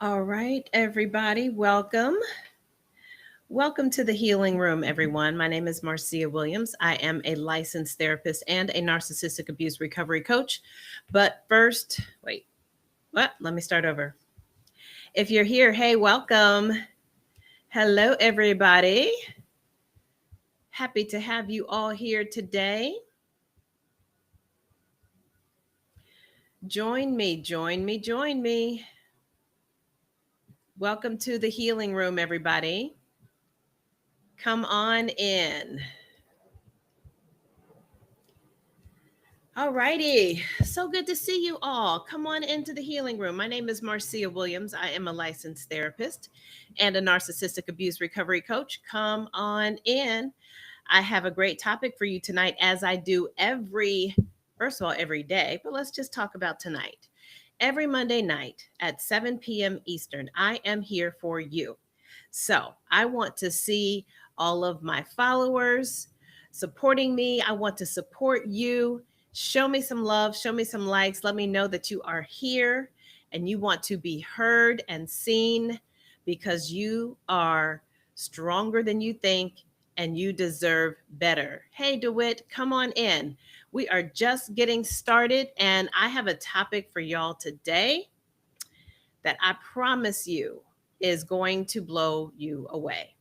All right, everybody, welcome. Welcome to the Healing Room, everyone. My name is Marcia Williams. I am a licensed therapist and a narcissistic abuse recovery coach. But first, wait, what? Let me start over. If you're here, hey, welcome. Hello, everybody. Happy to have you all here today. Join me, join me, join me. Welcome to the Healing Room, everybody. Come on in. All righty. So good to see you all. Come on into the healing room. My name is Marcia Williams. I am a licensed therapist and a narcissistic abuse recovery coach. Come on in. I have a great topic for you tonight, as I do first of all, every day, but let's just talk about tonight. Every Monday night at 7 p.m. Eastern, I am here for you. So I want to see all of my followers supporting me. I want to support you. Show me some love, show me some likes. Let me know that you are here and you want to be heard and seen because you are stronger than you think and you deserve better. Hey, DeWitt, come on in. We are just getting started, and I have a topic for y'all today that I promise you is going to blow you away.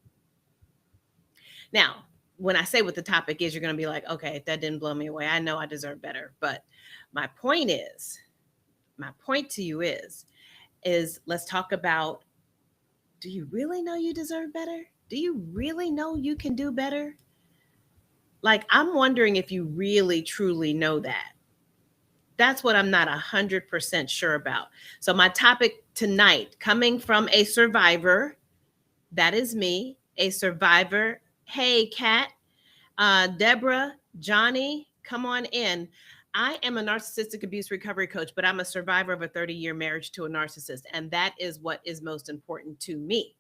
Now, when I say what the topic is, you're going to be like, okay, that didn't blow me away. I know I deserve better. But my point to you is let's talk about, do you really know you deserve better? Do you really know you can do better? Like, I'm wondering if you really, truly know that. That's what I'm not 100% sure about. So my topic tonight, coming from a survivor, that is me, a survivor. Hey, Kat, Deborah, Johnny, come on in. I am a narcissistic abuse recovery coach, but I'm a survivor of a 30-year marriage to a narcissist. And that is what is most important to me,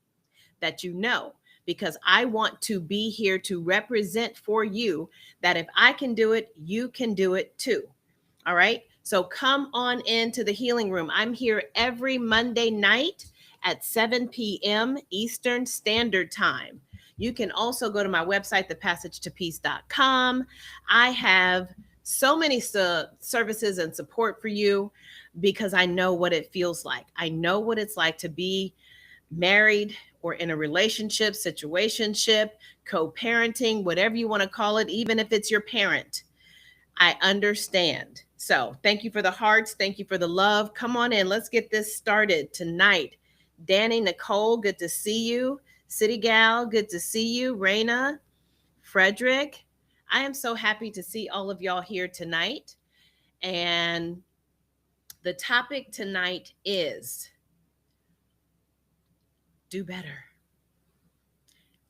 that you know, because I want to be here to represent for you that if I can do it, you can do it too. All right. So come on into the healing room. I'm here every Monday night at 7 p.m. Eastern Standard Time. You can also go to my website, thepassagetopeace.com. I have so many services and support for you because I know what it feels like. I know what it's like to be married or in a relationship, situationship, co-parenting, whatever you want to call it, even if it's your parent. I understand. So thank you for the hearts. Thank you for the love. Come on in. Let's get this started tonight. Danny, Nicole, good to see you. City Gal, good to see you. Raina, Frederick, I am so happy to see all of y'all here tonight. And the topic tonight is do better.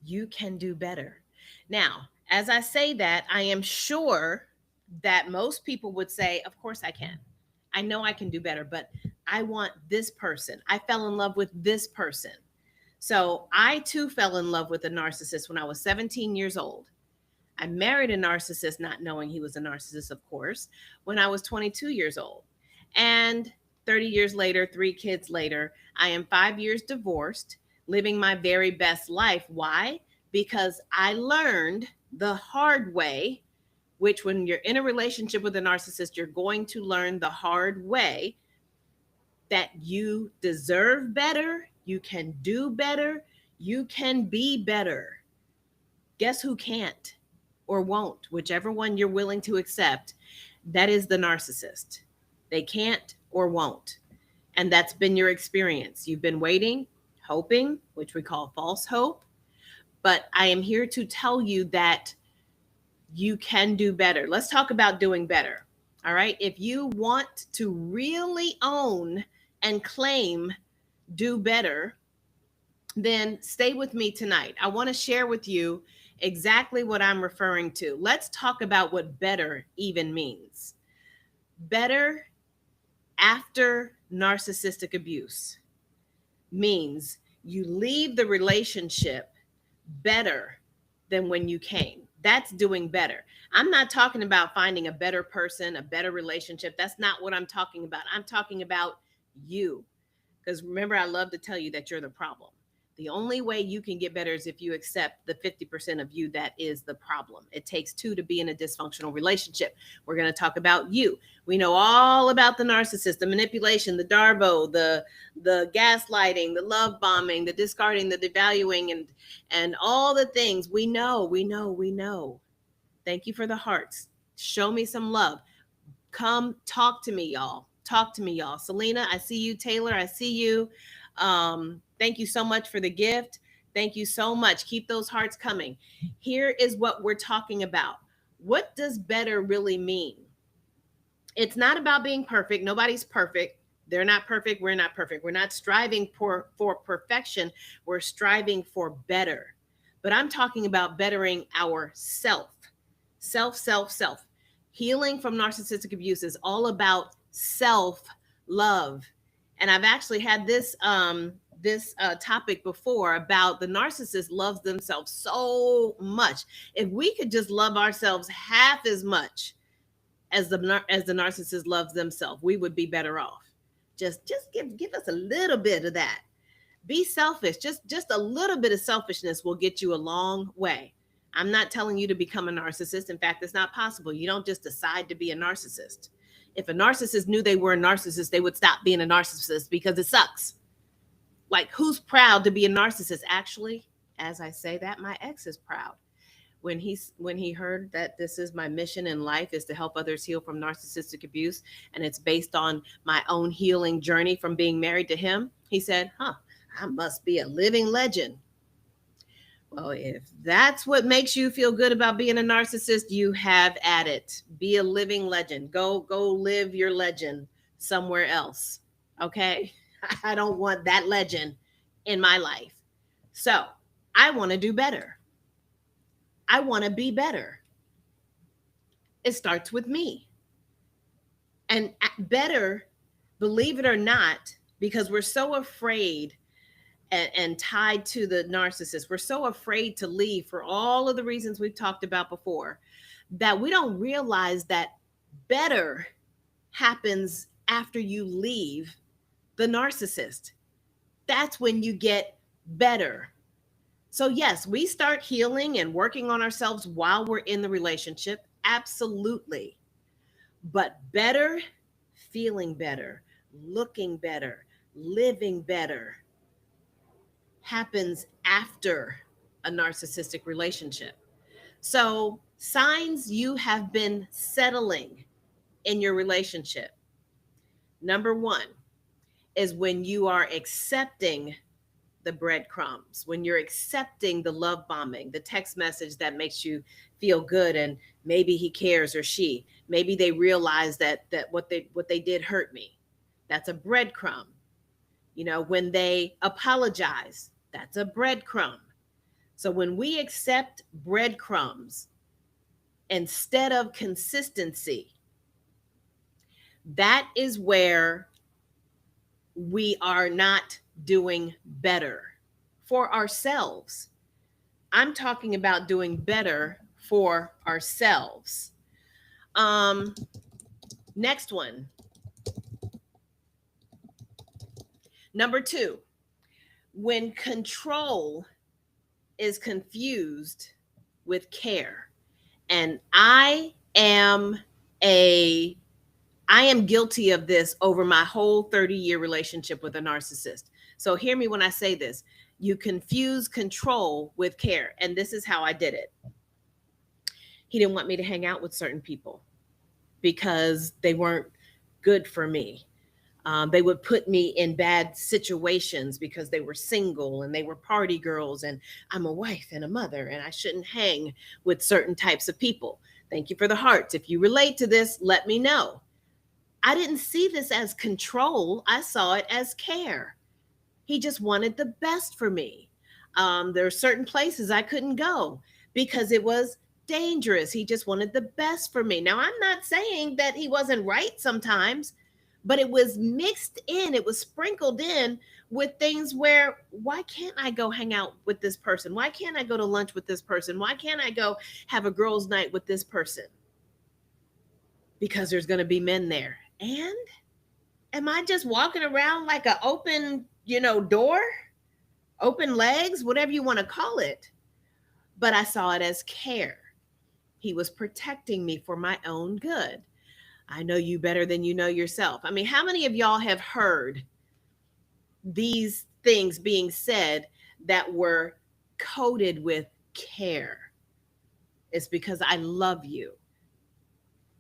You can do better. Now, as I say that, I am sure that most people would say, of course I can. I know I can do better, but I want this person. I fell in love with this person. So I too fell in love with a narcissist when I was 17 years old. I married a narcissist, not knowing he was a narcissist, of course, when I was 22 years old. And 30 years later, 3 kids later, I am 5 years divorced, living my very best life. Why? Because I learned the hard way, which when you're in a relationship with a narcissist, you're going to learn the hard way that you deserve better, you can do better, you can be better. Guess who can't or won't? Whichever one you're willing to accept, that is the narcissist. They can't or won't. And that's been your experience. You've been waiting, hoping, which we call false hope. But I am here to tell you that you can do better. Let's talk about doing better. All right. If you want to really own and claim do better, then stay with me tonight. I want to share with you exactly what I'm referring to. Let's talk about what better even means. Better after narcissistic abuse means you leave the relationship better than when you came. That's doing better. I'm not talking about finding a better person, a better relationship. That's not what I'm talking about. I'm talking about you. Because remember, I love to tell you that you're the problem. The only way you can get better is if you accept the 50% of you that is the problem. It takes two to be in a dysfunctional relationship. We're going to talk about you. We know all about the narcissist, the manipulation, the Darvo, the gaslighting, the love bombing, the discarding, the devaluing, and all the things. We know, we know, we know. Thank you for the hearts. Show me some love. Come talk to me, y'all. Talk to me, y'all. Selena, I see you. Taylor, I see you. Thank you so much for the gift. Thank you so much. Keep those hearts coming. Here is what we're talking about. What does better really mean? It's not about being perfect. Nobody's perfect. They're not perfect. We're not perfect. We're not striving for perfection. We're striving for better. But I'm talking about bettering ourself. Self. Healing from narcissistic abuse is all about self love. And I've actually had this topic before about the narcissist loves themselves so much. If we could just love ourselves half as much as the narcissist loves themselves, we would be better off. Just give us a little bit of that. Be selfish. Just a little bit of selfishness will get you a long way. I'm not telling you to become a narcissist. In fact, it's not possible. You don't just decide to be a narcissist. If a narcissist knew they were a narcissist, they would stop being a narcissist because it sucks. Like, who's proud to be a narcissist? Actually, as I say that, my ex is proud. When he heard that this is my mission in life is to help others heal from narcissistic abuse, and it's based on my own healing journey from being married to him, he said, I must be a living legend. Well, if that's what makes you feel good about being a narcissist, you have at it. Be a living legend. Go live your legend somewhere else. Okay? I don't want that legend in my life. So, I want to do better. I want to be better. It starts with me. And better, believe it or not, because we're so afraid and tied to the narcissist. We're so afraid to leave for all of the reasons we've talked about before that we don't realize that better happens after you leave the narcissist. That's when you get better. So yes, we start healing and working on ourselves while we're in the relationship. Absolutely. But better, feeling better, looking better, living better happens after a narcissistic relationship. So, signs you have been settling in your relationship. Number one is when you are accepting the breadcrumbs, when you're accepting the love bombing, the text message that makes you feel good, and maybe he cares or she, maybe they realize that what they did hurt me. That's a breadcrumb. When they apologize, that's a breadcrumb. So when we accept breadcrumbs instead of consistency, that is where we are not doing better for ourselves. I'm talking about doing better for ourselves. Next one. Number two, when control is confused with care. And I am guilty of this over my whole 30-year relationship with a narcissist. So hear me when I say this. You confuse control with care. And this is how I did it. He didn't want me to hang out with certain people because they weren't good for me. They would put me in bad situations because they were single and they were party girls, and I'm a wife and a mother and I shouldn't hang with certain types of people. Thank you for the hearts. If you relate to this, let me know. I didn't see this as control. I saw it as care. He just wanted the best for me. There are certain places I couldn't go because it was dangerous. He just wanted the best for me. Now, I'm not saying that he wasn't right sometimes, but it was mixed in, it was sprinkled in with things where, why can't I go hang out with this person? Why can't I go to lunch with this person? Why can't I go have a girls' night with this person? Because there's going to be men there. And Am I just walking around like an open, door, open legs, whatever you want to call it? But I saw it as care. He was protecting me for my own good. I know you better than you know yourself. I mean, how many of y'all have heard these things being said that were coated with care? It's because I love you.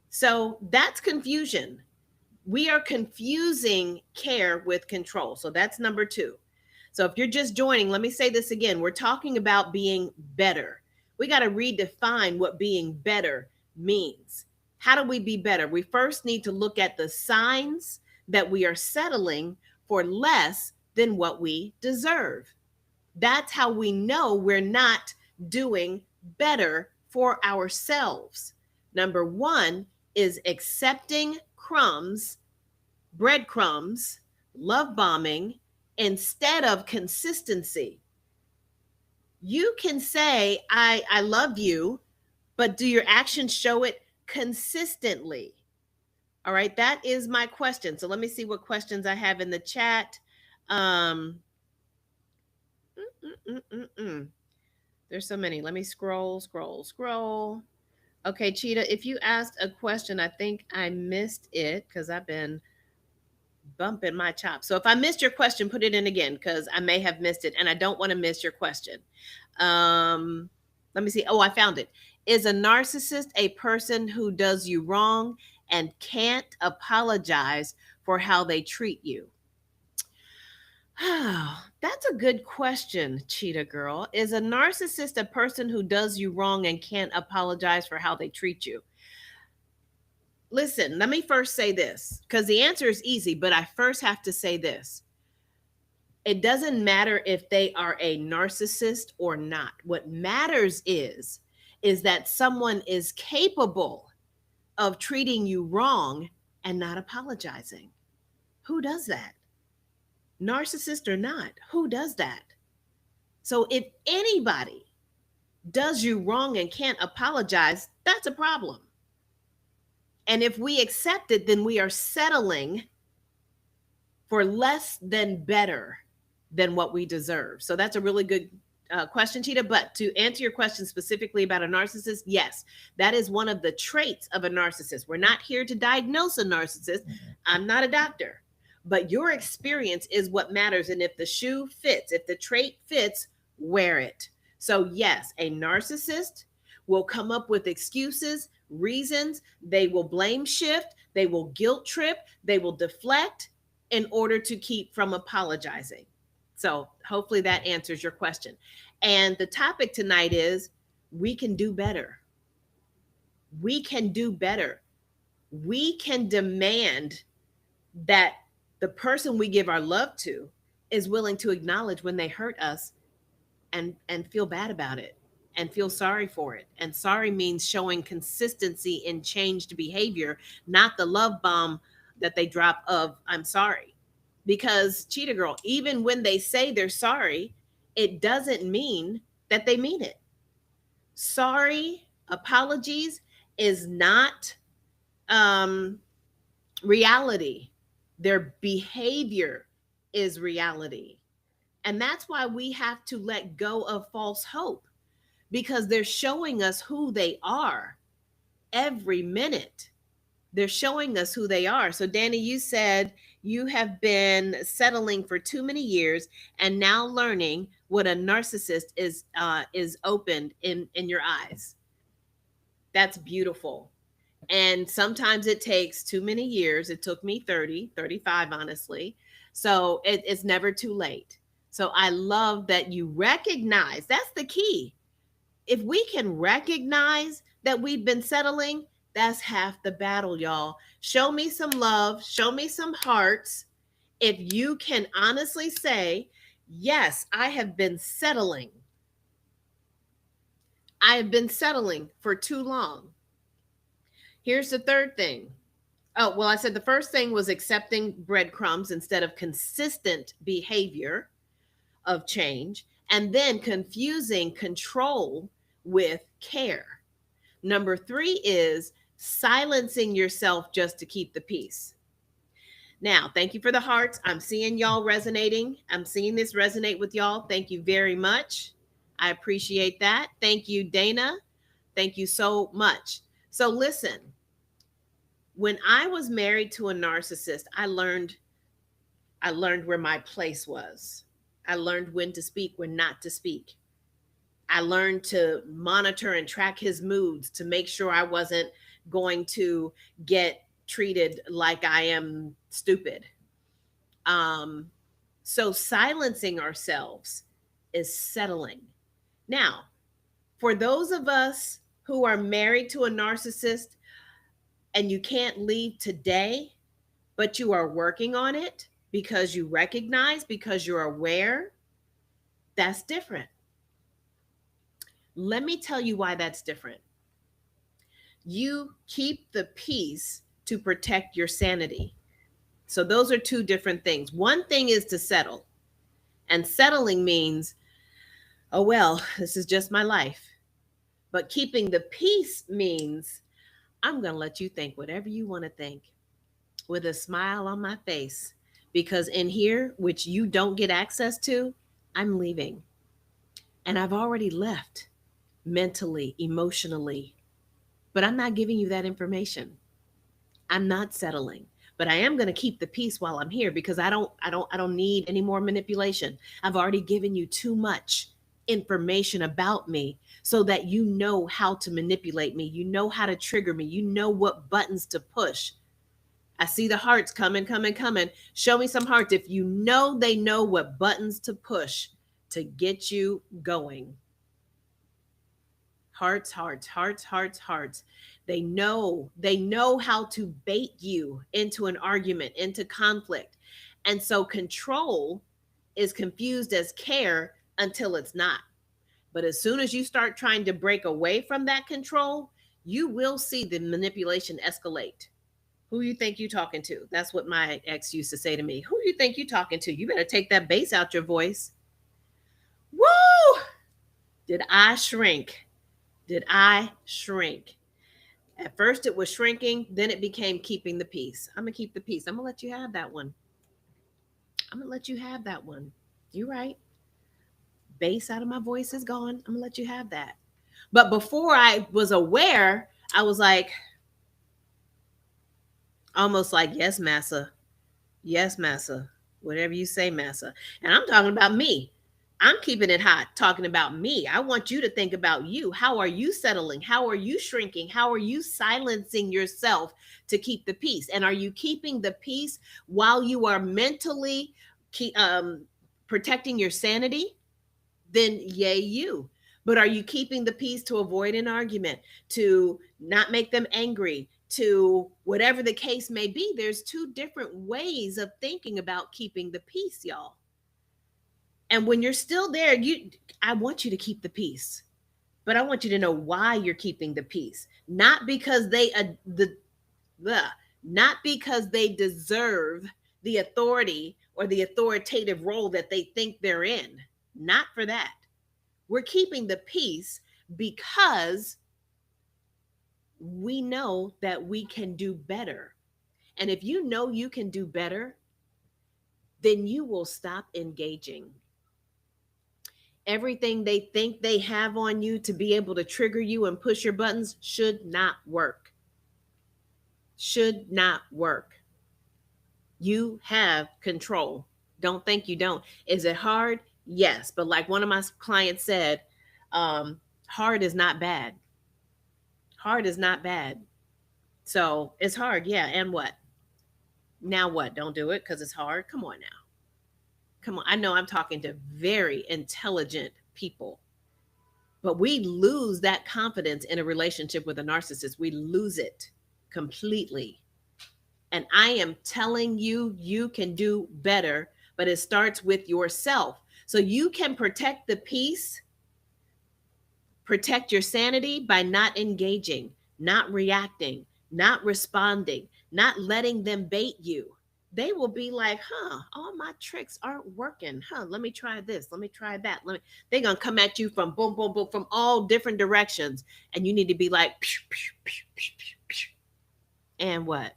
So that's confusion. We are confusing care with control. So that's number two. So if you're just joining, let me say this again. We're talking about being better. We got to redefine what being better means. How do we be better? We first need to look at the signs that we are settling for less than what we deserve. That's how we know we're not doing better for ourselves. Number one is accepting breadcrumbs, love bombing instead of consistency. You can say, I love you, but do your actions show it consistently? All right, that is my question. So let me see what questions I have in the chat. Um, mm, mm, mm, mm. There's so many. Let me scroll. Okay, Cheetah, if you asked a question, I think I missed it because I've been bumping my chops. So if I missed your question, put it in again because I may have missed it and I don't want to miss your question. Let me see. Oh, I found it. Is a narcissist a person who does you wrong and can't apologize for how they treat you? Oh, that's a good question, Cheetah Girl. Is a narcissist a person who does you wrong and can't apologize for how they treat you? Listen, let me first say this because the answer is easy, but I first have to say this. It doesn't matter if they are a narcissist or not. What matters is that someone is capable of treating you wrong and not apologizing. Who does that? Narcissist or not, who does that? So if anybody does you wrong and can't apologize, that's a problem. And if we accept it, then we are settling for less than better than what we deserve. So that's a really good question, Cheetah. But to answer your question specifically about a narcissist, yes, that is one of the traits of a narcissist. We're not here to diagnose a narcissist. I'm not a doctor, but your experience is what matters. And if the shoe fits, if the trait fits, wear it. So yes, a narcissist will come up with excuses, reasons. They will blame shift. They will guilt trip. They will deflect in order to keep from apologizing. So hopefully that answers your question. And the topic tonight is we can do better. We can do better. We can demand that the person we give our love to is willing to acknowledge when they hurt us and feel bad about it and feel sorry for it. And sorry means showing consistency in changed behavior, not the love bomb that they drop of I'm sorry. Because Cheetah Girl, even when they say they're sorry, it doesn't mean that they mean it. Sorry, apologies is not reality. Their behavior is reality. And that's why we have to let go of false hope because they're showing us who they are every minute. They're showing us who they are. So, Danny, you said you have been settling for too many years and now learning what a narcissist is opened in your eyes. That's beautiful. And sometimes it takes too many years. It took me 30, 35, honestly. So it's never too late. So I love that you recognize that's the key. If we can recognize that we've been settling, that's half the battle, y'all. Show me some love, show me some hearts. If you can honestly say, yes, I have been settling. I have been settling for too long. Here's the third thing. Oh, well, I said the first thing was accepting breadcrumbs instead of consistent behavior of change, and then confusing control with care. Number 3 is silencing yourself just to keep the peace. Now, thank you for the hearts. I'm seeing y'all resonating. I'm seeing this resonate with y'all. Thank you very much. I appreciate that. Thank you, Dana. Thank you so much. So, listen, when I was married to a narcissist, I learned where my place was. I learned when to speak, when not to speak. I learned to monitor and track his moods to make sure I wasn't going to get treated like I am stupid. Um, so silencing ourselves is settling. Now, for those of us who are married to a narcissist and you can't leave today, but you are working on it because you recognize, because you're aware, that's different. Let me tell you why that's different. You keep the peace to protect your sanity. So, those are two different things. One thing is to settle, and settling means, oh, well, this is just my life. But keeping the peace means, I'm going to let you think whatever you want to think with a smile on my face. Because in here, which you don't get access to, I'm leaving. And I've already left mentally, emotionally, but I'm not giving you that information. I'm not settling. But I am going to keep the peace while I'm here because I don't need any more manipulation. I've already given you too much information about me so that you know how to manipulate me. You know how to trigger me. You know what buttons to push. I see the hearts coming, coming, coming. Show me some hearts if you know they know what buttons to push to get you going. Hearts, hearts, hearts, hearts, hearts. They know how to bait you into an argument, into conflict. And so control is confused as care until it's not. But as soon as you start trying to break away from that control, you will see the manipulation escalate. Who you think you talking to? That's what my ex used to say to me. Who you think you talking to? You better take that bass out your voice. Woo! Did I shrink? Did I shrink? At first it was shrinking, then it became keeping the peace. I'm gonna keep the peace. I'm gonna let you have that one. I'm gonna let you have that one. You're right. Bass out of my voice is gone. I'm gonna let you have that. But before I was aware, I was like, almost like, yes, massa. Yes, massa. Whatever you say, massa. And I'm talking about me. I'm keeping it hot, talking about me. I want you to think about you. How are you settling? How are you shrinking? How are you silencing yourself to keep the peace? And are you keeping the peace while you are mentally protecting your sanity? Then yay you. But are you keeping the peace to avoid an argument, to not make them angry, to whatever the case may be? There's two different ways of thinking about keeping the peace, y'all. And when you're still there, I want you to keep the peace. But I want you to know why you're keeping the peace. Not because not because they deserve the authority or the authoritative role that they think they're in. Not for that. We're keeping the peace because we know that we can do better. And if you know you can do better, then you will stop engaging. Everything they think they have on you to be able to trigger you and push your buttons should not work. Should not work. You have control. Don't think you don't. Is it hard? Yes. But like one of my clients said, hard is not bad. Hard is not bad. So it's hard. Yeah. And what? Now what? Don't do it because it's hard. Come on now. Come on. I know I'm talking to very intelligent people, but we lose that confidence in a relationship with a narcissist. We lose it completely. And I am telling you, you can do better, but it starts with yourself. So you can protect the peace, protect your sanity by not engaging, not reacting, not responding, not letting them bait you. They will be like, all my tricks aren't working. Let me try this. Let me try that. They're going to come at you from boom, boom, boom, from all different directions. And you need to be like, psh, psh, psh, psh, psh, psh. And what?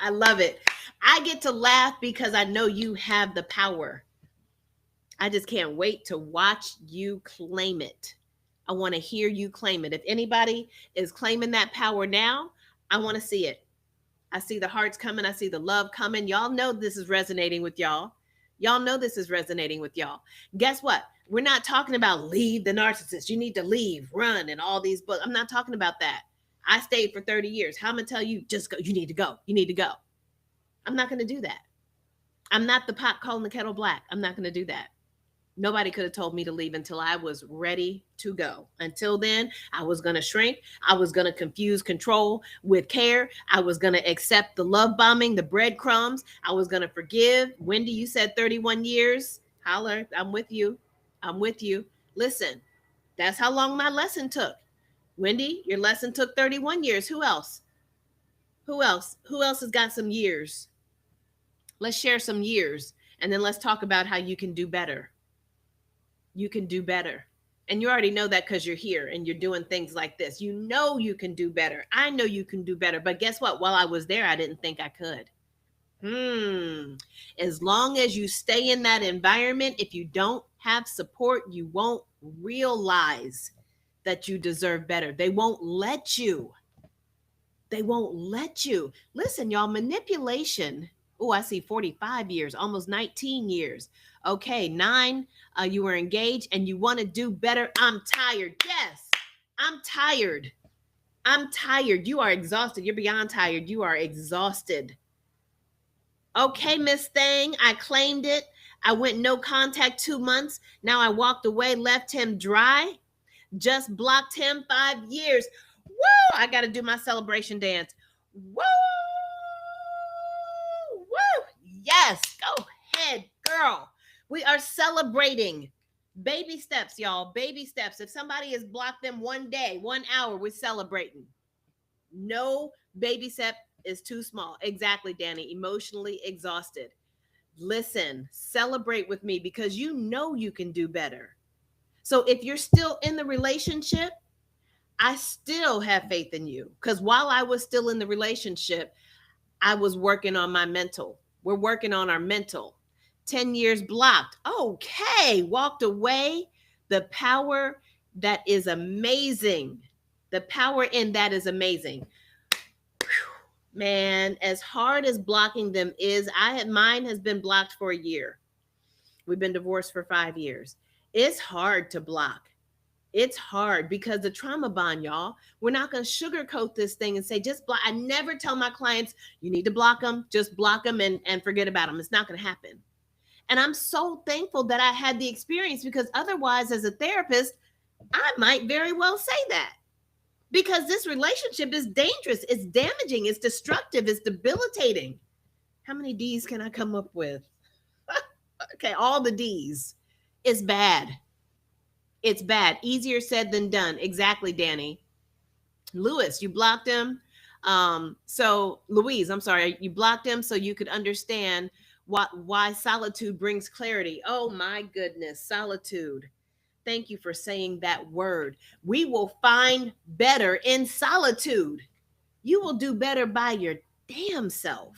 I love it. I get to laugh because I know you have the power. I just can't wait to watch you claim it. I want to hear you claim it. If anybody is claiming that power now, I want to see it. I see the hearts coming. I see the love coming. Y'all know this is resonating with y'all. Y'all know this is resonating with y'all. Guess what? We're not talking about leave the narcissist. You need to leave, run, and all these books. I'm not talking about that. I stayed for 30 years. How am I going to tell you, just go? You need to go. You need to go. I'm not going to do that. I'm not the pot calling the kettle black. I'm not going to do that. Nobody could have told me to leave until I was ready to go. Until then, I was going to shrink. I was going to confuse control with care. I was going to accept the love bombing, the breadcrumbs. I was going to forgive. Wendy, you said 31 years. Holler, I'm with you. I'm with you. Listen, that's how long my lesson took. Wendy, your lesson took 31 years. Who else? Who else? Who else has got some years? Let's share some years, and then let's talk about how you can do better. You can do better. And you already know that because you're here and you're doing things like this. You know you can do better. I know you can do better. But guess what? While I was there, I didn't think I could. As long as you stay in that environment, if you don't have support, you won't realize that you deserve better. They won't let you. They won't let you. Listen, y'all, manipulation. Oh, I see 45 years, almost 19 years. Okay, 9, you were engaged and you want to do better. I'm tired. Yes, I'm tired. I'm tired. You are exhausted. You're beyond tired. You are exhausted. Okay, Miss Thing, I claimed it. I went no contact 2 months. Now I walked away, left him dry, just blocked him 5 years. Woo! I got to do my celebration dance. Woo! Woo! Yes, go ahead, girl. We are celebrating. Baby steps, y'all. Baby steps. If somebody has blocked them 1 day, 1 hour, we're celebrating. No baby step is too small. Exactly, Danny. Emotionally exhausted. Listen, celebrate with me because you know you can do better. So if you're still in the relationship, I still have faith in you because while I was still in the relationship, I was working on my mental. We're working on our mental. 10 years blocked. Okay, walked away. The power that is amazing. The power in that is amazing. Whew. Man, as hard as blocking them is, mine has been blocked for a year. We've been divorced for 5 years. It's hard to block. It's hard because the trauma bond, y'all, we're not going to sugarcoat this thing and say, just block. I never tell my clients, you need to block them, just block them and forget about them. It's not going to happen. And I'm so thankful that I had the experience because otherwise, as a therapist, I might very well say that because this relationship is dangerous. It's damaging. It's destructive. It's debilitating. How many D's can I come up with? Okay, all the D's. It's bad. It's bad. Easier said than done. Exactly, Danny. Lewis, you blocked him. So Louise, I'm sorry, you blocked him so you could understand why solitude brings clarity. Oh my goodness, solitude. Thank you for saying that word. We will find better in solitude. You will do better by your damn self.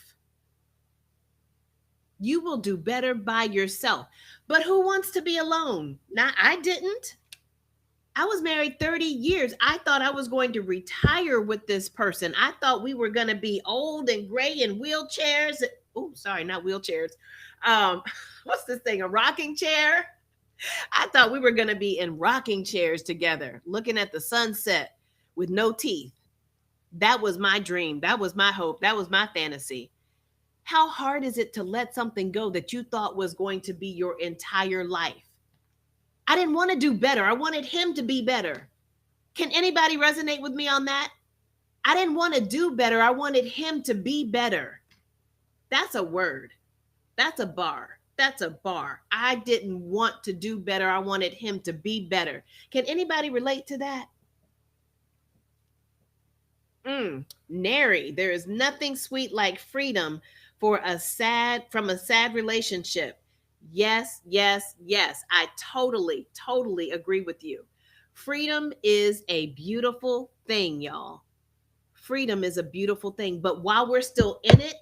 You will do better by yourself. But who wants to be alone? Now, I didn't. I was married 30 years. I thought I was going to retire with this person. I thought we were going to be old and gray in wheelchairs. Oh, sorry, not wheelchairs. What's this thing? A rocking chair? I thought we were going to be in rocking chairs together, looking at the sunset with no teeth. That was my dream. That was my hope. That was my fantasy. How hard is it to let something go that you thought was going to be your entire life? I didn't want to do better. I wanted him to be better. Can anybody resonate with me on that? I didn't want to do better. I wanted him to be better. That's a word. That's a bar. That's a bar. I didn't want to do better. I wanted him to be better. Can anybody relate to that? Nary. There is nothing sweet like freedom from a sad relationship. Yes, yes, yes. I totally agree with you. Freedom is a beautiful thing, y'all. Freedom is a beautiful thing. But while we're still in it,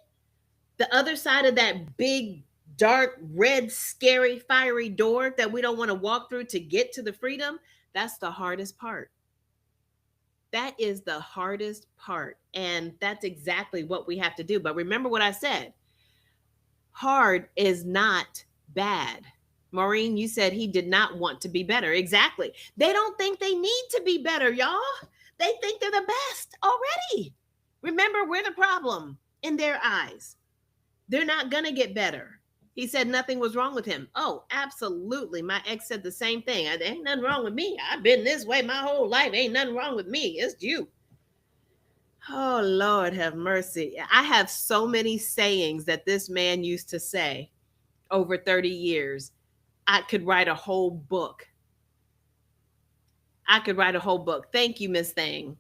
The other side of that big, dark, red, scary, fiery door that we don't want to walk through to get to the freedom, that's the hardest part. That is the hardest part. And that's exactly what we have to do. But remember what I said, hard is not bad. Maureen, you said he did not want to be better. Exactly. They don't think they need to be better, y'all. They think they're the best already. Remember, we're the problem in their eyes. They're not going to get better. He said nothing was wrong with him. Oh, absolutely. My ex said the same thing. There ain't nothing wrong with me. I've been this way my whole life. Ain't nothing wrong with me. It's you. Oh, Lord, have mercy. I have so many sayings that this man used to say over 30 years. I could write a whole book. I could write a whole book. Thank you, Miss Thing.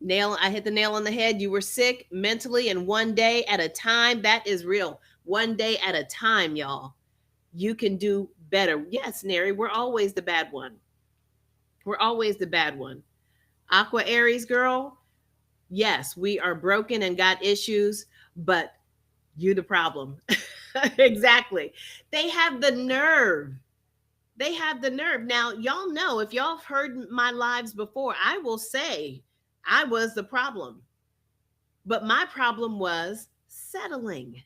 I hit the nail on the head. You were sick mentally, and one day at a time. That is real. One day at a time, y'all. You can do better. Yes, Neri, we're always the bad one. We're always the bad one. Aqua Aries girl, yes, we are broken and got issues, but you the problem. Exactly. They have the nerve. They have the nerve. Now, y'all know, if y'all have heard my lives before, I will say I was the problem. But my problem was settling.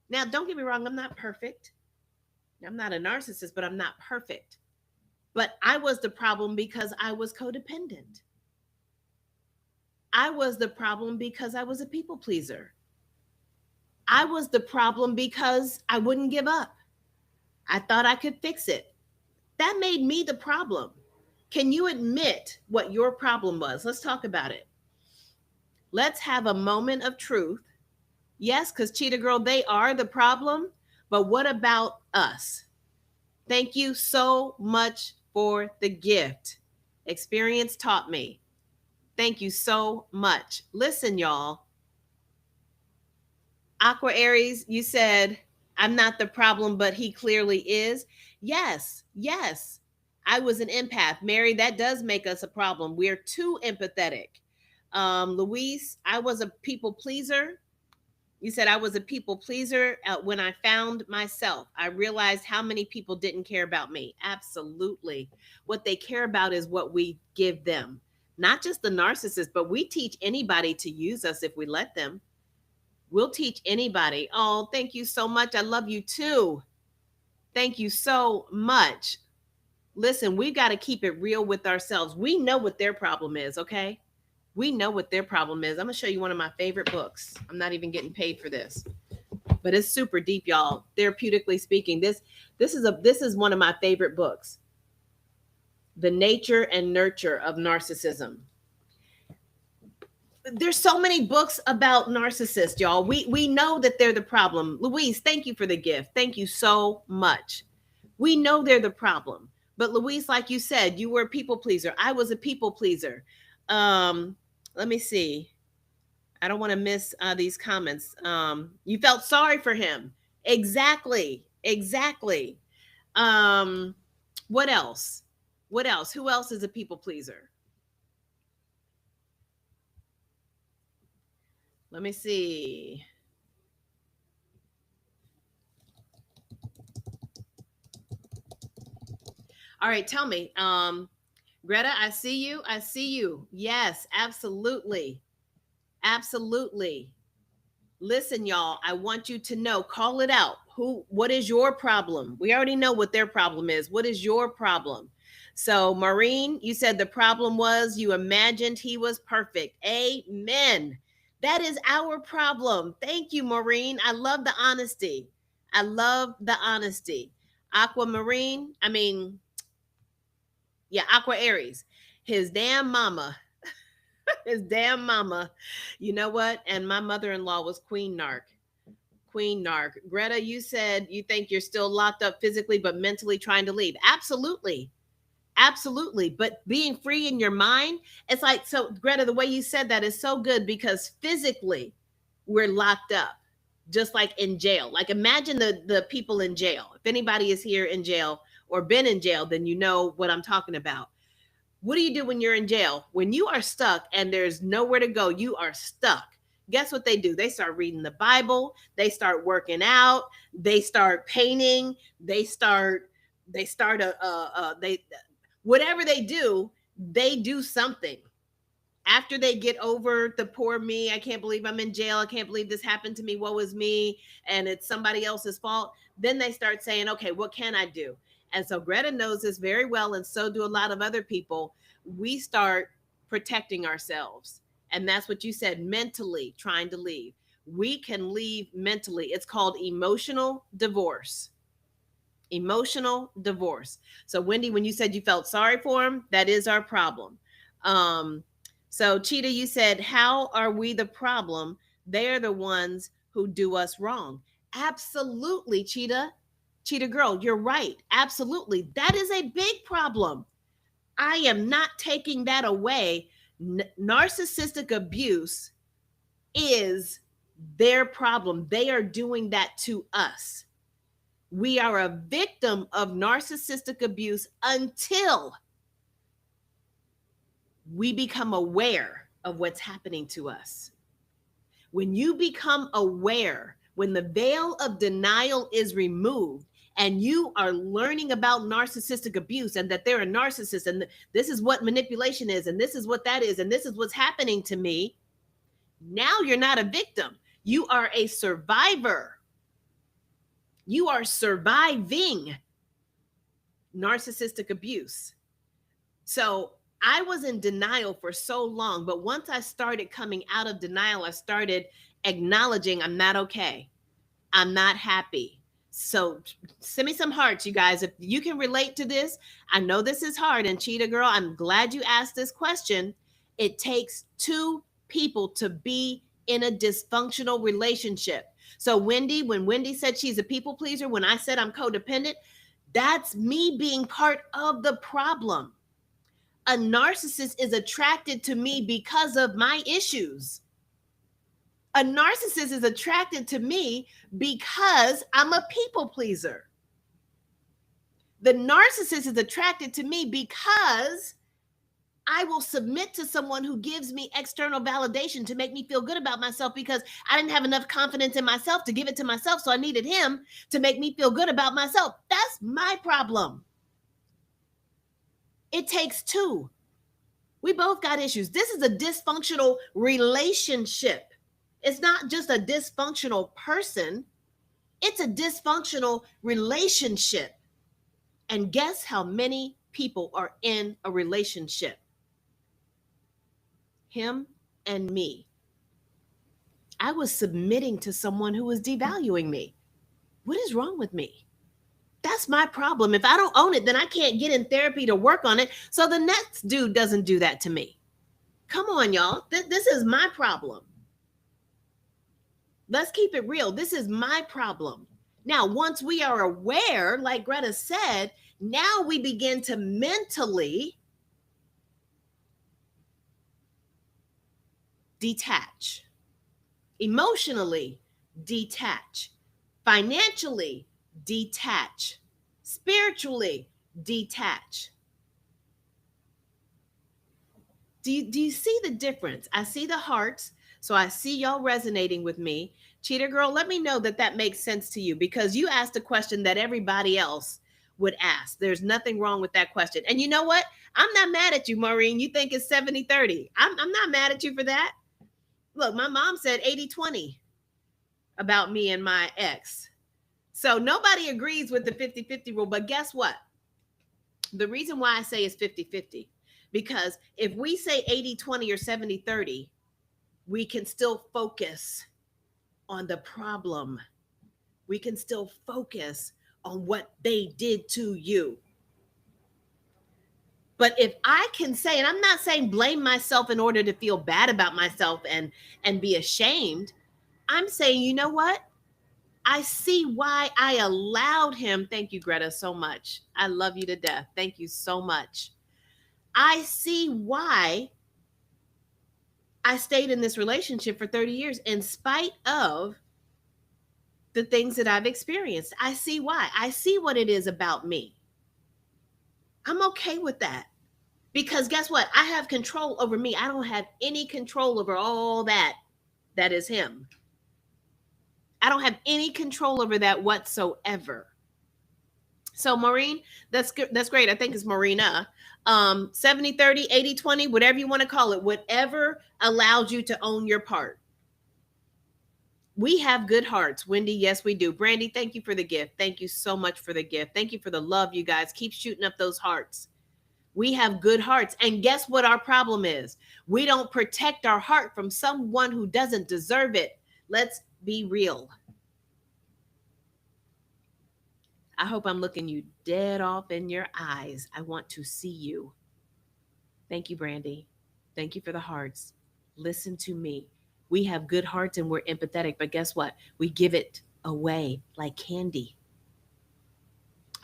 Now, don't get me wrong, I'm not perfect. I'm not a narcissist, but I'm not perfect. But I was the problem because I was codependent. I was the problem because I was a people pleaser. I was the problem because I wouldn't give up. I thought I could fix it. That made me the problem. Can you admit what your problem was? Let's talk about it. Let's have a moment of truth. Yes, because Cheetah Girl, they are the problem. But what about us? Thank you so much for the gift. Experience taught me. Thank you so much. Listen, y'all. Aqua Aries, you said, I'm not the problem, but he clearly is. Yes, yes. I was an empath. Mary, that does make us a problem. We're too empathetic. Luis, I was a people pleaser. You said I was a people pleaser. When I found myself, I realized how many people didn't care about me. Absolutely. What they care about is what we give them. Not just the narcissist, but we teach anybody to use us if we let them. We'll teach anybody. Oh, thank you so much. I love you too. Thank you so much. Listen, we got to keep it real with ourselves. We know what their problem is, okay? We know what their problem is. I'm going to show you one of my favorite books. I'm not even getting paid for this, but it's super deep, y'all. Therapeutically speaking, this is one of my favorite books. The Nature and Nurture of Narcissism. There's so many books about narcissists, y'all. We know that they're the problem. Louise, thank you for the gift. Thank you so much. We know they're the problem. But Louise, like you said, you were a people pleaser. I was a people pleaser. Let me see. I don't want to miss these comments. You felt sorry for him. Exactly. Exactly. What else? What else? Who else is a people pleaser? Let me see. All right, tell me. Greta, I see you. I see you. Yes, absolutely. Absolutely. Listen, y'all, I want you to know, call it out. What is your problem? We already know what their problem is. What is your problem? So, Maureen, you said the problem was you imagined he was perfect. Amen. That is our problem. Thank you, Maureen. I love the honesty. I love the honesty. Aquamarine, Aqua Aries, his damn mama. His damn mama. You know what? And my mother-in-law was Queen Narc. Queen Narc. Greta, you said you think you're still locked up physically, but mentally trying to leave. Absolutely. Absolutely. But being free in your mind, it's like, so Greta, the way you said that is so good because physically we're locked up, just like in jail. Like imagine the people in jail. If anybody is here in jail or been in jail, then you know what I'm talking about. What do you do when you're in jail? When you are stuck and there's nowhere to go, you are stuck. guess what they do? They start reading the Bible, they start working out, they start painting, they start they whatever they do something. After they get over the poor me, I can't believe I'm in jail, I can't believe this happened to me, woe is me, and it's somebody else's fault, then they start saying, okay, what can I do? And so Greta knows this very well, and so do a lot of other people. We start protecting ourselves. And that's what you said, mentally trying to leave. We can leave mentally. It's called emotional divorce. Emotional divorce. So, Wendy, when you said you felt sorry for him, that is our problem. So, Cheetah, you said, how are we the problem? They're the ones who do us wrong. Absolutely, Cheetah. Cheetah girl, you're right. Absolutely. That is a big problem. I am not taking that away. Narcissistic abuse is their problem. They are doing that to us. We are a victim of narcissistic abuse until we become aware of what's happening to us. When you become aware, when the veil of denial is removed, and you are learning about narcissistic abuse and that they're a narcissist and this is what manipulation is and this is what that is and this is what's happening to me, now you're not a victim. You are a survivor. You are surviving narcissistic abuse. So I was in denial for so long, but once I started coming out of denial, I started acknowledging I'm not okay. I'm not happy. So send me some hearts, you guys. If you can relate to this, I know this is hard. And Cheetah girl, I'm glad you asked this question. It takes two people to be in a dysfunctional relationship. So Wendy, when Wendy said she's a people pleaser, when I said I'm codependent, that's me being part of the problem. A narcissist is attracted to me because of my issues. A narcissist is attracted to me because I'm a people pleaser. The narcissist is attracted to me because I will submit to someone who gives me external validation to make me feel good about myself because I didn't have enough confidence in myself to give it to myself. So I needed him to make me feel good about myself. That's my problem. It takes two. We both got issues. This is a dysfunctional relationship. It's not just a dysfunctional person. It's a dysfunctional relationship. And guess how many people are in a relationship? Him and me. I was submitting to someone who was devaluing me. What is wrong with me? That's my problem. If I don't own it, then I can't get in therapy to work on it. So the next dude doesn't do that to me. Come on, y'all. This is my problem. Let's keep it real. This is my problem. Now, once we are aware, like Greta said, now we begin to mentally detach, emotionally detach, financially detach, spiritually detach. Do you see the difference? I see the hearts. So I see y'all resonating with me. Cheetah girl, let me know that that makes sense to you because you asked a question that everybody else would ask. There's nothing wrong with that question. And you know what? I'm not mad at you, Maureen. You think it's 70-30. I'm not mad at you for that. Look, my mom said 80-20 about me and my ex. So nobody agrees with the 50-50 rule. But guess what? The reason why I say it's 50-50, because if we say 80-20 or 70-30, we can still focus on the problem. We can still focus on what they did to you. But if I can say, and I'm not saying blame myself in order to feel bad about myself and be ashamed, I'm saying, you know what? I see why I allowed him. Thank you, Greta, so much. I love you to death. Thank you so much. I see why I stayed in this relationship for 30 years in spite of the things that I've experienced. I see why. I see what it is about me. I'm okay with that because guess what? I have control over me. I don't have any control over all that That is him. I don't have any control over that whatsoever. So Maureen, that's good. That's great. I think it's Marina. 70-30, 80-20, whatever you want to call it, whatever allows you to own your part. We have good hearts. Wendy, yes, we do. Brandy, thank you for the gift. Thank you so much for the gift. Thank you for the love, you guys. Keep shooting up those hearts. We have good hearts. And guess what our problem is? We don't protect our heart from someone who doesn't deserve it. Let's be real. I hope I'm looking you dead off in your eyes. I want to see you. Thank you, Brandy. Thank you for the hearts. Listen to me. We have good hearts and we're empathetic, but guess what? We give it away like candy.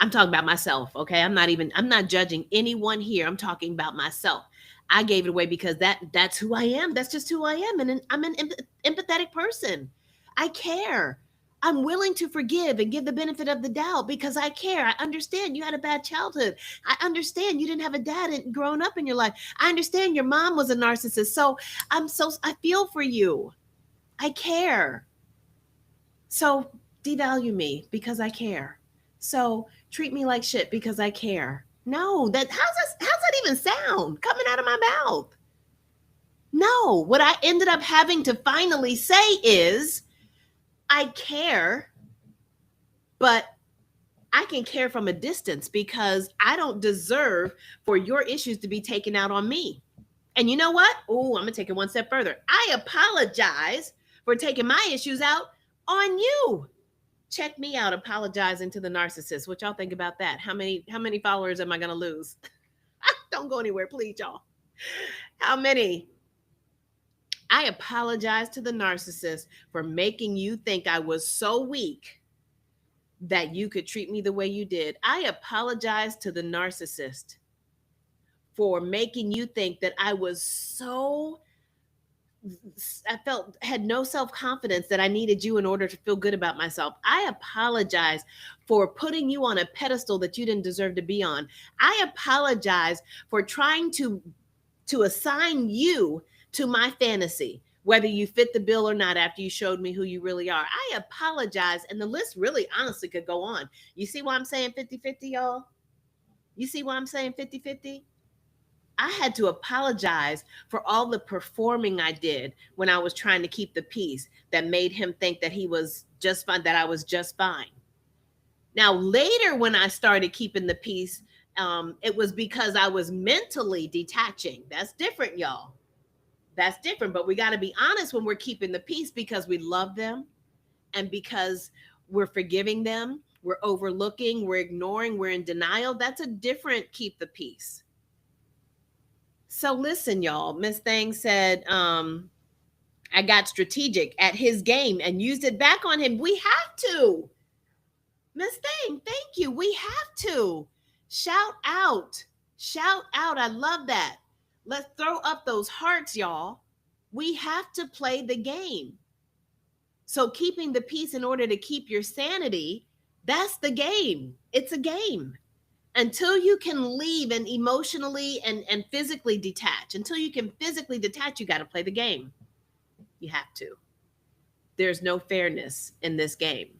I'm talking about myself, okay? I'm not judging anyone here. I'm talking about myself. I gave it away because that's who I am. That's just who I am. And I'm an empathetic person. I care. I'm willing to forgive and give the benefit of the doubt because I care. I understand you had a bad childhood. I understand you didn't have a dad growing up in your life. I understand your mom was a narcissist. So I feel for you. I care. So devalue me because I care. So treat me like shit because I care. No, how's that even sound coming out of my mouth? No, what I ended up having to finally say is, I care, but I can care from a distance because I don't deserve for your issues to be taken out on me. And you know what? Oh, I'm going to take it one step further. I apologize for taking my issues out on you. Check me out apologizing to the narcissist. What y'all think about that? How many followers am I going to lose? Don't go anywhere, please, y'all. How many? I apologize to the narcissist for making you think I was so weak that you could treat me the way you did. I apologize to the narcissist for making you think that I had no self-confidence that I needed you in order to feel good about myself. I apologize for putting you on a pedestal that you didn't deserve to be on. I apologize for trying to assign you to my fantasy, whether you fit the bill or not after you showed me who you really are. I apologize. And the list really honestly could go on. You see why I'm saying 50-50, y'all? You see why I'm saying 50-50? I had to apologize for all the performing I did when I was trying to keep the peace that made him think that he was just fine, that I was just fine. Now, later when I started keeping the peace, it was because I was mentally detaching. That's different, y'all. That's different. But we got to be honest when we're keeping the peace because we love them and because we're forgiving them, we're overlooking, we're ignoring, we're in denial. That's a different keep the peace. So listen, y'all, Miss Thang said, I got strategic at his game and used it back on him. We have to. Miss Thang, thank you. We have to. Shout out. Shout out. I love that. Let's throw up those hearts, y'all. We have to play the game. So keeping the peace in order to keep your sanity, that's the game. It's a game. Until you can leave and emotionally and physically detach, until you can physically detach, you got to play the game. You have to. There's no fairness in this game,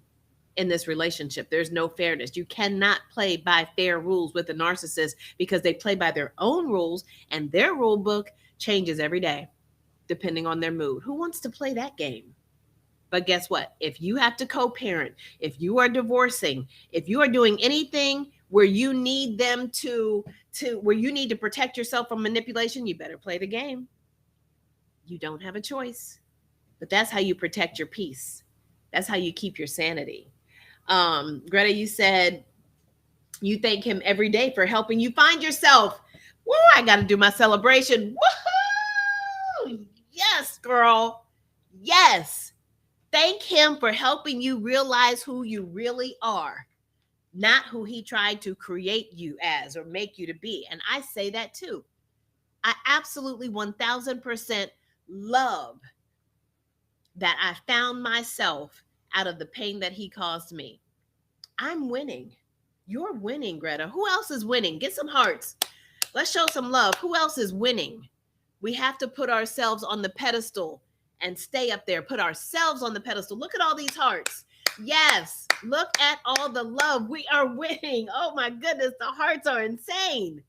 in this relationship. There's no fairness. You cannot play by fair rules with a narcissist because they play by their own rules and their rule book changes every day, depending on their mood. Who wants to play that game? But guess what? If you have to co-parent, if you are divorcing, if you are doing anything where you need them where you need to protect yourself from manipulation, you better play the game. You don't have a choice. But that's how you protect your peace. That's how you keep your sanity. Greta, you said you thank him every day for helping you find yourself. Woo, I got to do my celebration. Woohoo! Yes, girl. Yes. Thank him for helping you realize who you really are, not who he tried to create you as or make you to be. And I say that too. I absolutely 1000% love that I found myself out of the pain that he caused me. I'm winning. You're winning, Greta. Who else is winning? Get some hearts. Let's show some love. Who else is winning? We have to put ourselves on the pedestal and stay up there, put ourselves on the pedestal. Look at all these hearts. Yes, look at all the love. We are winning. Oh my goodness, the hearts are insane.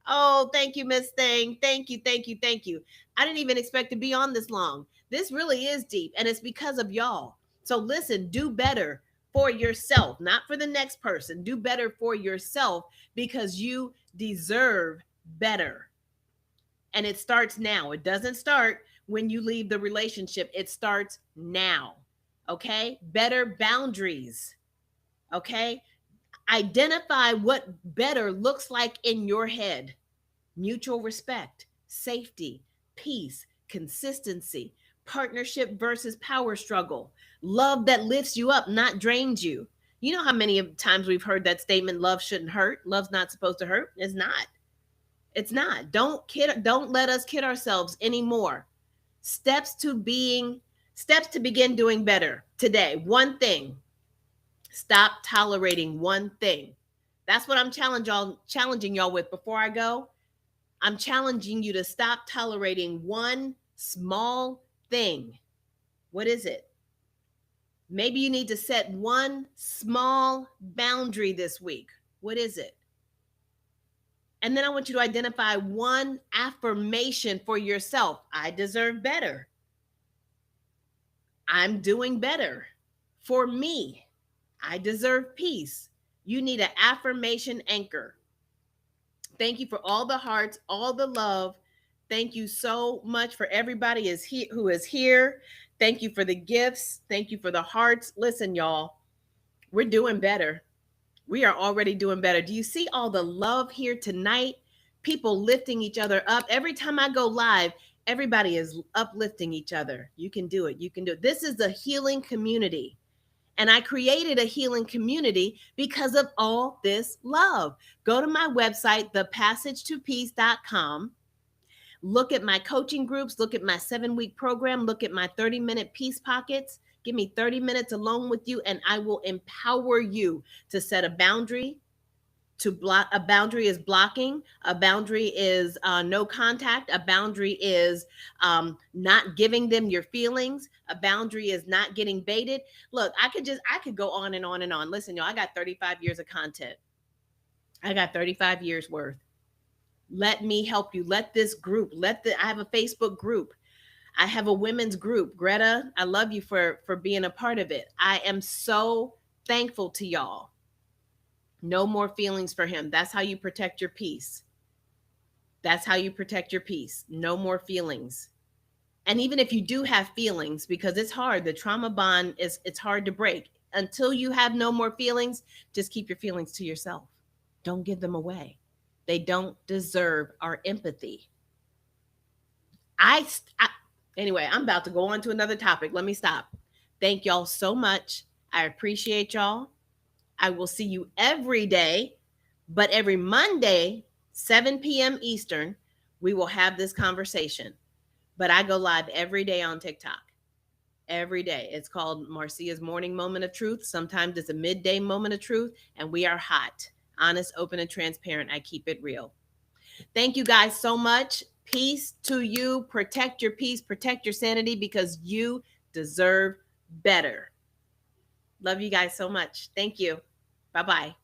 Oh, thank you, Miss Thing. Thank you, thank you, thank you. I didn't even expect to be on this long. This really is deep, and it's because of y'all. So listen, do better for yourself, not for the next person. Do better for yourself because you deserve better. And it starts now. It doesn't start when you leave the relationship, it starts now. Okay? Better boundaries. Okay? Identify what better looks like in your head: mutual respect, safety, peace, consistency, partnership versus power struggle, love that lifts you up, not drains you. You know how many times we've heard that statement, love shouldn't hurt, love's not supposed to hurt? It's not. It's not. Don't let us kid ourselves anymore. Steps to being steps to begin doing better today. One thing. Stop tolerating one thing. That's what I'm challenging y'all with before I go. I'm challenging you to stop tolerating one small thing. What is it? Maybe you need to set one small boundary this week. What is it? And then I want you to identify one affirmation for yourself. I deserve better. I'm doing better. For me, I deserve peace. You need an affirmation anchor. Thank you for all the hearts, all the love. Thank you so much for everybody who is here. Thank you for the gifts. Thank you for the hearts. Listen, y'all, we're doing better. We are already doing better. Do you see all the love here tonight? People lifting each other up. Every time I go live, everybody is uplifting each other. You can do it. You can do it. This is a healing community. And I created a healing community because of all this love. Go to my website, thepassagetopeace.com. Look at my coaching groups. Look at my 7-week program. Look at my 30-minute peace pockets. Give me 30 minutes alone with you, and I will empower you to set a boundary. A boundary is blocking. A boundary is no contact. A boundary is not giving them your feelings. A boundary is not getting baited. Look, I could go on and on and on. Listen, y'all, I got 35 years of content. I got 35 years worth. Let me help you. Let this group, I have a Facebook group. I have a women's group. Greta, I love you for being a part of it. I am so thankful to y'all. No more feelings for him. That's how you protect your peace. That's how you protect your peace. No more feelings. And even if you do have feelings, because it's hard, the trauma bond it's hard to break. Until you have no more feelings, just keep your feelings to yourself. Don't give them away. They don't deserve our empathy. Anyway, I'm about to go on to another topic. Let me stop. Thank y'all so much. I appreciate y'all. I will see you every day, but every Monday, 7 p.m. Eastern, we will have this conversation. But I go live every day on TikTok. Every day. It's called Marcia's Morning Moment of Truth. Sometimes it's a midday moment of truth, and we are hot, honest, open, and transparent. I keep it real. Thank you guys so much. Peace to you. Protect your peace, protect your sanity, because you deserve better. Love you guys so much. Thank you. Bye-bye.